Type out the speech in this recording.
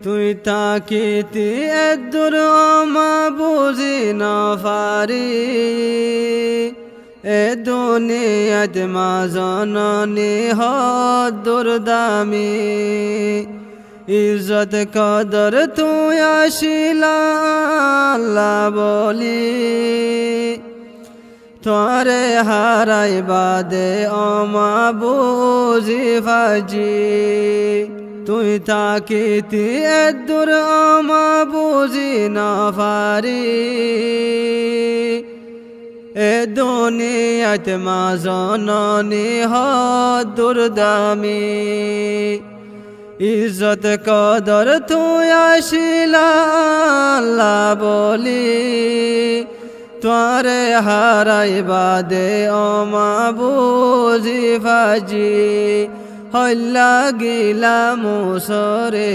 তুই তাকিতি এদুর মা বুঝি না পারি এ দুনিয়াত মা জননী হদ্দুর দামি ইজ্জত কদর তুই আসিলা আল্লাহ বলি তোরে হারাই বাদে অমা বুঝি ফাজি তুই তাকিতি এদুর অমা বুঝি না পারি এ দুনিয়াত মা জননী হদ্দুর দামি ইজ্জত কদর তুই আসিলা আল্লাহ বলি তোরে হারাই বাদে অমা বুঝি ফাজি হল্লা গিলা মুসরে